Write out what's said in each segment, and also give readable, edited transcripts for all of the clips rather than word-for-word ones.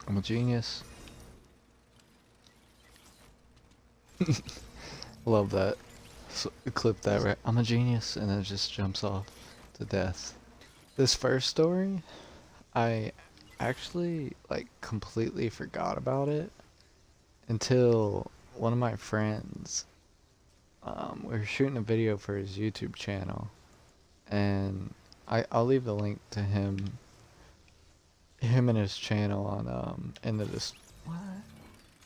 I'm a genius. Love that. So, clip that right. I'm a genius, and then it just jumps off to death. This first story, I actually like completely forgot about it until one of my friends. We were shooting a video for his YouTube channel, and I'll leave the link to him and his channel on what?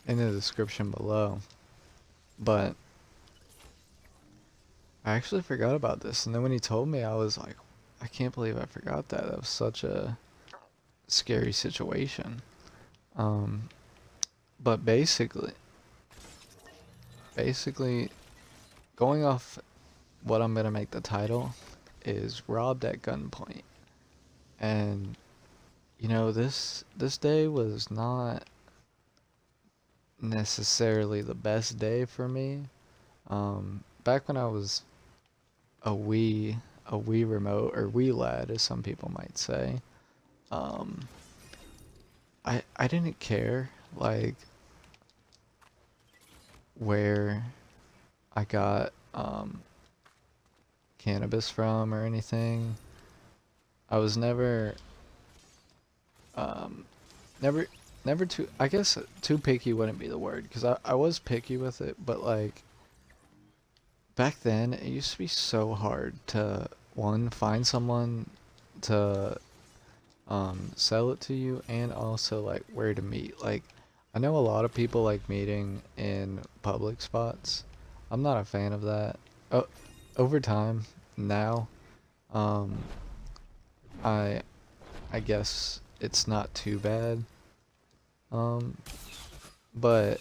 In the description below. But I actually forgot about this, and then when he told me, I was like, I can't believe I forgot that. That was such a scary situation. Um, but basically, going off what I'm gonna make the title is robbed at gunpoint, and this day was not necessarily the best day for me. Back when I was a wee remote or wee lad, as some people might say, um, I didn't care like where I got cannabis from or anything. I was um, never never too, I guess too picky wouldn't be the word, because I was picky with it, but like back then it used to be so hard to one find someone to sell it to you, and also like where to meet. Like I know a lot of people like meeting in public spots. I'm not a fan of that. Oh, over time now, um, I I guess it's not too bad. Um, but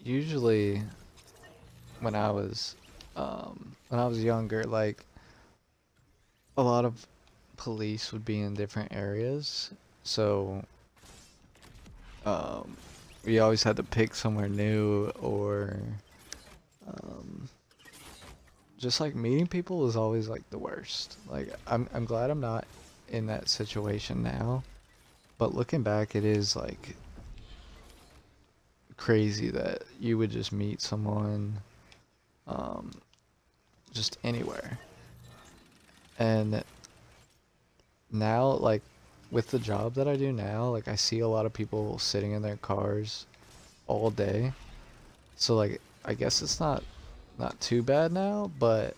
usually when I was younger, like a lot of police would be in different areas, so um, we always had to pick somewhere new, or um, just like meeting people was always like the worst. Like I'm glad I'm not in that situation now, but looking back, it is like crazy that you would just meet someone um, just anywhere. And now, like with the job that I do now, like I see a lot of people sitting in their cars all day. So like I guess it's not too bad now, but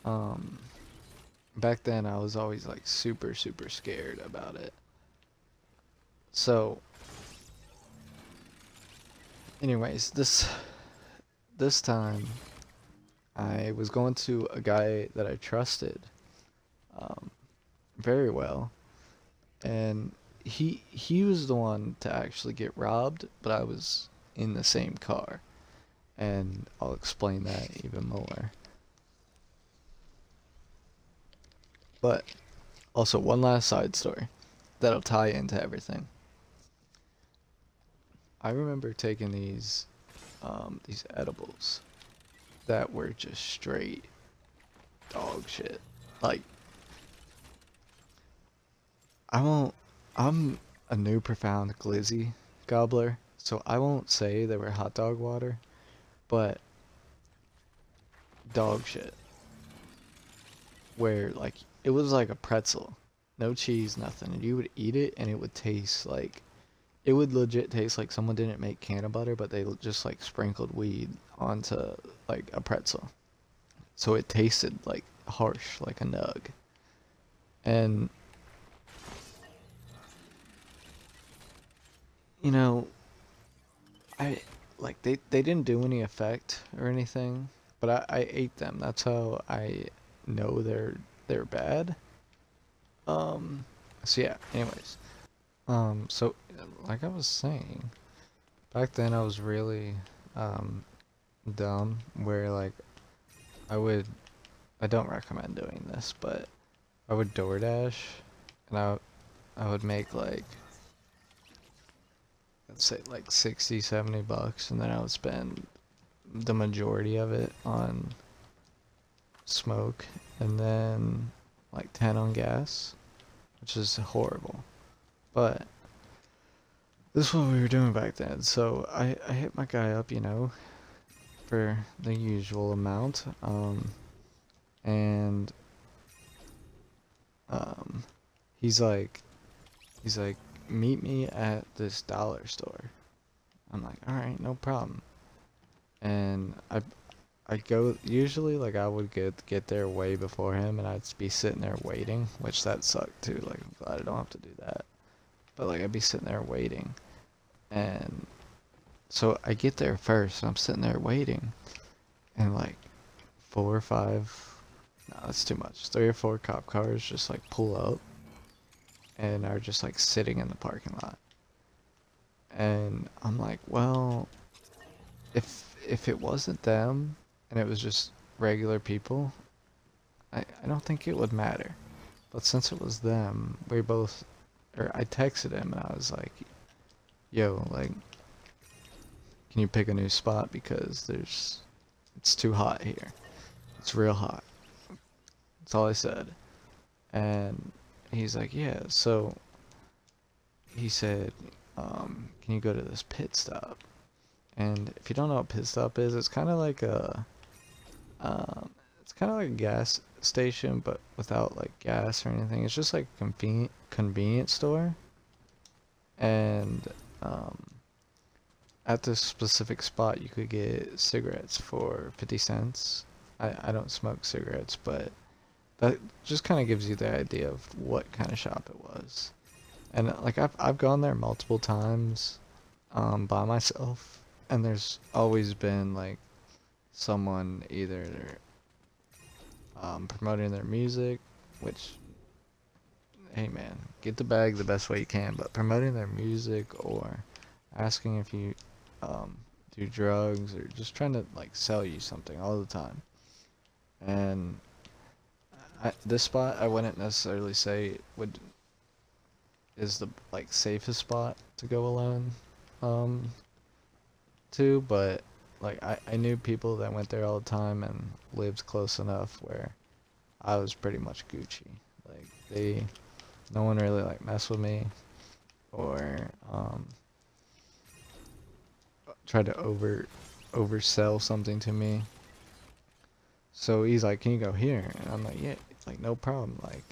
um back then I was always like super scared about it. So anyways, this time I was going to a guy that I trusted um very well, and he was the one to actually get robbed, but I was in the same car, and I'll explain that even more. But also one last side story that'll tie into everything. I remember taking these edibles that were just straight dog shit. Like I won't I'm a new profound glizzy gobbler, so I won't say they were hot dog water, but dog shit. Where like it was like a pretzel. No cheese, nothing. And you would eat it and it would taste like, it would legit taste like someone didn't make can of butter, but they just like sprinkled weed onto like a pretzel. So it tasted like harsh, like a nug. And you know, I like they didn't do any effect or anything, but I ate them. That's how I know they're bad. Um so yeah, anyways. So like I was saying, back then I was really um dumb, where like I would I don't recommend doing this, but I would DoorDash, and I would make like, let's say like 60, $70, and then I would spend the majority of it on smoke, and then like 10 on gas, which is horrible. But this is what we were doing back then. So I hit my guy up, for the usual amount. And um, he's like, he's like, meet me at this dollar store. I'm like, all right, no problem. And I go usually like I would get there way before him, and I'd be sitting there waiting, which that sucked too. Like I'm glad I don't have to do that. But like I'd be sitting there waiting, and so I get there first, and I'm sitting there waiting, and like 4 or 5, no, that's too much. 3 or 4 cop cars just like pull up, and are just like sitting in the parking lot, and I'm like, well, if it wasn't them, and it was just regular people, I don't think it would matter. But since it was them, we both, or I texted him and I was like, yo, like, can you pick a new spot because it's too hot here. It's real hot. That's all I said. And he's like, yeah. So he said, can you go to this pit stop? And if you don't know what pit stop is, it's kind of like um, a gas station, but without like gas or anything. It's just like a convenience store. And at this specific spot, you could get cigarettes for 50 cents. I don't smoke cigarettes, but that just kind of gives you the idea of what kind of shop it was. And like I've gone there multiple times by myself, and there's always been like someone either promoting their music, which, hey man, get the bag the best way you can, but promoting their music or asking if you do drugs or just trying to like sell you something all the time. And this spot I wouldn't necessarily say would is the like safest spot to go alone um to, but like I knew people that went there all the time and lived close enough where I was pretty much Gucci. Like no one really like messed with me or tried to oversell something to me. So he's like, "Can you go here?" And I'm like, "Yeah, like no problem. Like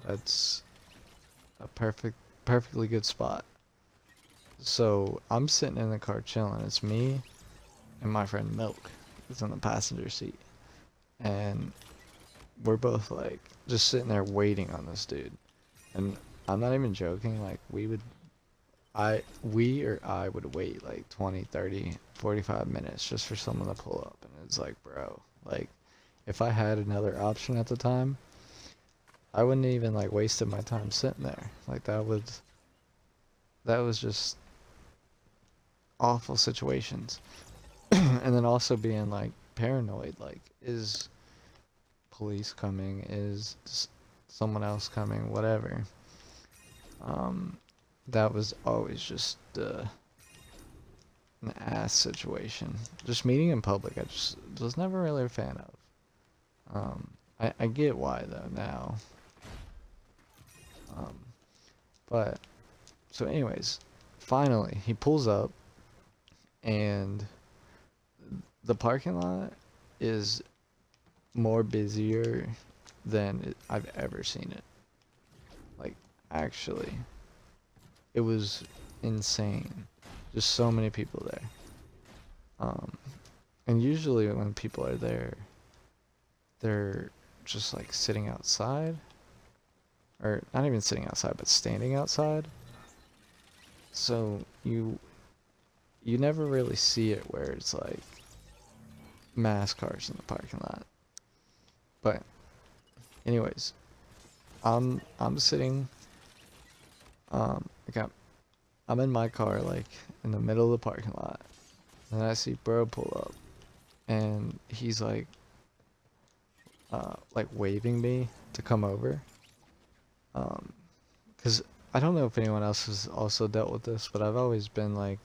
that's a perfectly good spot." So I'm sitting in the car chilling. It's me and my friend Milk is in the passenger seat, and we're both like just sitting there waiting on this dude. And I'm not even joking. Like we would wait like 20, 30, 45 minutes just for someone to pull up. And it's like, bro, like if I had another option at the time, I wouldn't even like wasted my time sitting there. Like that was just awful situations. And then also being like paranoid, like is police coming, is someone else coming, whatever. Um, that was always just an ass situation. Just meeting in public, I just was never really a fan of. I get why though now. Um, but so anyways, finally he pulls up, and the parking lot is more busier than I've ever seen it. Like actually, it was insane. Just so many people there. Um, and usually when people are there, they're just like sitting outside, or not even sitting outside, but standing outside. So you never really see it where it's like mass cars in the parking lot. But anyways, I'm sitting like I'm in my car like in the middle of the parking lot, and I see bro pull up, and he's like waving me to come over. Cause I don't know if anyone else has also dealt with this, but I've always been like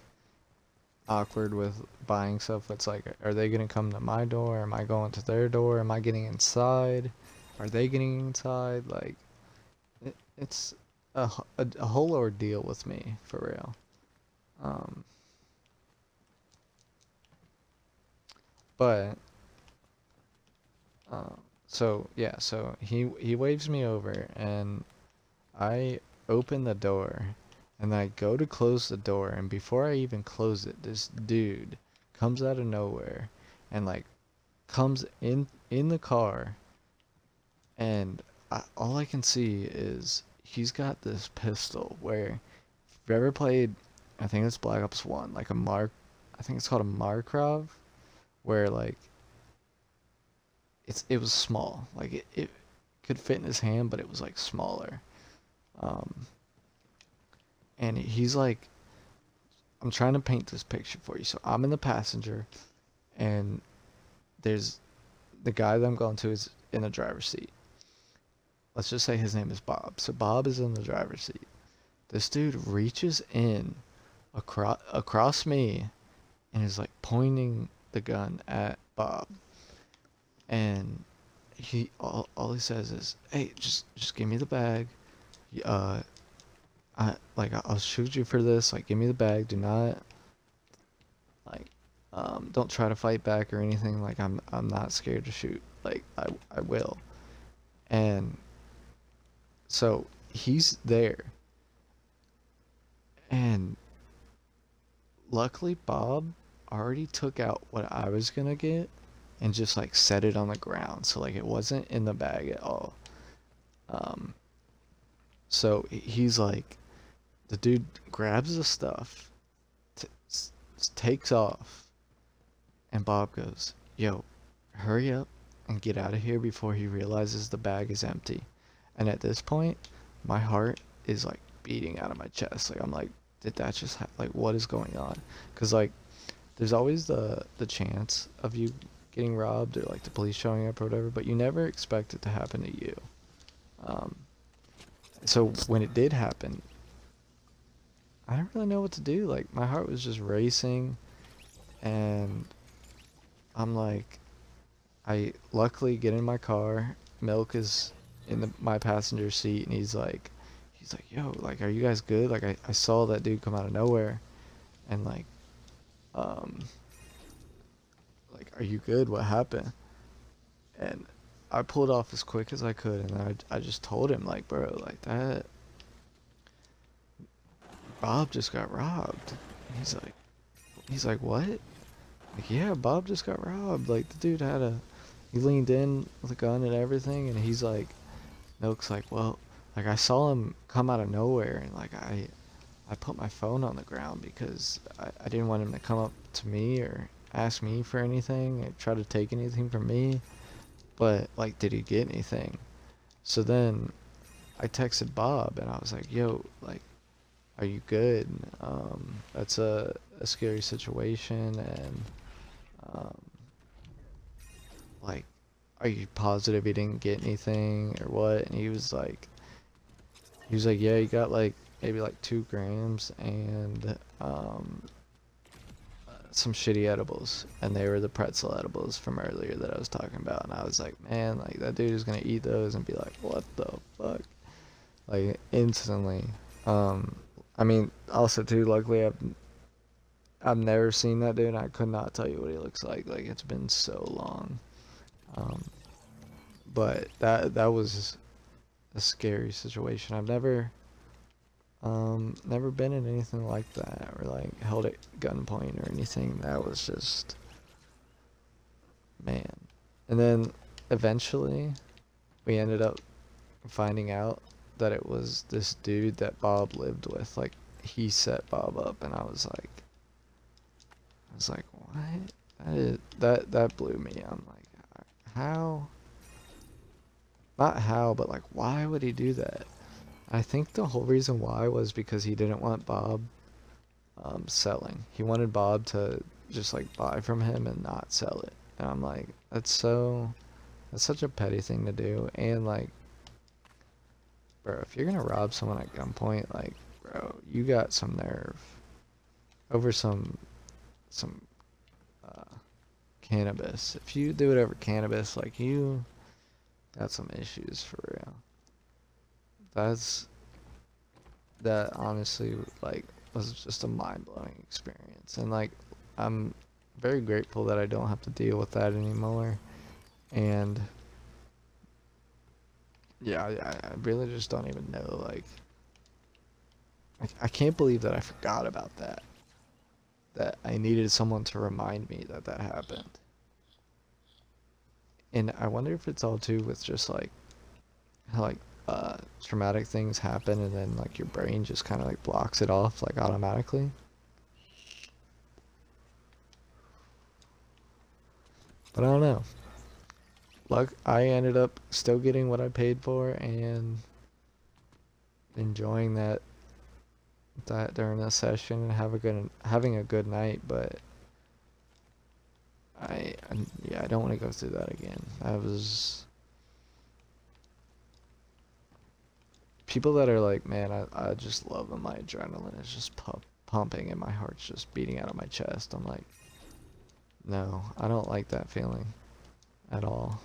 awkward with buying stuff. It's like, are they gonna come to my door? Am I going to their door? Am I getting inside? Are they getting inside? Like, it's a whole ordeal with me for real. Um, but uh, so yeah, so he waves me over, and I open the door, and I go to close the door, and before I even close it, this dude comes out of nowhere, and like comes in the car, and all I can see is he's got this pistol where if you've ever played, I think it's Black Ops 1, like a Mark, I think it's called a Markrov, where like it was small, like it could fit in his hand, but it was like smaller. Um, and he's like, I'm trying to paint this picture for you. So I'm in the passenger, and there's the guy that I'm going to is in the driver's seat. Let's just say his name is Bob. So Bob is in the driver's seat. This dude reaches in across me and is like pointing the gun at Bob. And all he says is, "Hey, just give me the bag. Uh, I'll shoot you for this. Like, give me the bag. Do not like don't try to fight back or anything. Like, I'm not scared to shoot. Like, I will." And so he's there, and luckily Bob already took out what I was gonna get and just like set it on the ground, so like it wasn't in the bag at all. Um, so he's like, the dude grabs the stuff, t- takes off, and Bob goes, "Yo, hurry up and get out of here before he realizes the bag is empty." And at this point, my heart is like beating out of my chest. Like, I'm like, did that just like, what is going on? Because like there's always the chance of you getting robbed or like the police showing up or whatever, but you never expect it to happen to you. Um, so when it did happen, I didn't really know what to do. Like, my heart was just racing, and I'm like, I luckily get in my car. Milk is in my passenger seat, and he's like, "Yo, like, are you guys good?" Like, I saw that dude come out of nowhere, and um, like, "Are you good? What happened?" And I pulled off as quick as I could, and I just told him, like, "Bro, like, that Bob just got robbed." And he's like, "What?" Like, "Yeah, Bob just got robbed. Like, the dude he leaned in with a gun and everything," and he's like, Milk's like, "Well, like, I saw him come out of nowhere, and like I put my phone on the ground because I didn't want him to come up to me or ask me for anything or try to take anything from me. But like, did he get anything?" So then I texted Bob, and I was like, "Yo, like, are you good? That's a scary situation, and um, like, are you positive he didn't get anything or what?" And he was like, "Yeah, he got like maybe like 2 grams and some shitty edibles, and they were the pretzel edibles from earlier that I was talking about." And I was like, "Man, like, that dude is gonna eat those and be like, what the fuck?" Like, instantly. Um, I mean, also too, luckily I've never seen that dude. I could not tell you what he looks like. Like, it's been so long. Um, but that was a scary situation. I've never been in anything like that, or like held at gunpoint or anything. That was just, man. And then eventually we ended up finding out that it was this dude that Bob lived with. Like, he set Bob up, and I was like, what? That blew me. I'm like, how? Not how, but like, why would he do that? I think the whole reason why was because he didn't want Bob selling. He wanted Bob to just like buy from him and not sell it. And I'm like, that's such a petty thing to do. And like, bro, if you're gonna rob someone at gunpoint, like, bro, you got some nerve over some uh, cannabis. If you do it over cannabis, like, you got some issues for real. That's that honestly like was just a mind-blowing experience, and like I'm very grateful that I don't have to deal with that anymore. And yeah, I really just don't even know, like I can't believe that I forgot about that, that I needed someone to remind me that that happened. And I wonder if it's all too with just like how like traumatic things happen and then like your brain just kind of like blocks it off like automatically. But I don't know. Luck, I ended up still getting what I paid for and enjoying that during the session and having a good night. But yeah, I don't want to go through that again. That was people that are like, man, I just love when my adrenaline is just pumping and my heart's just beating out of my chest. I'm like, no, I don't like that feeling at all.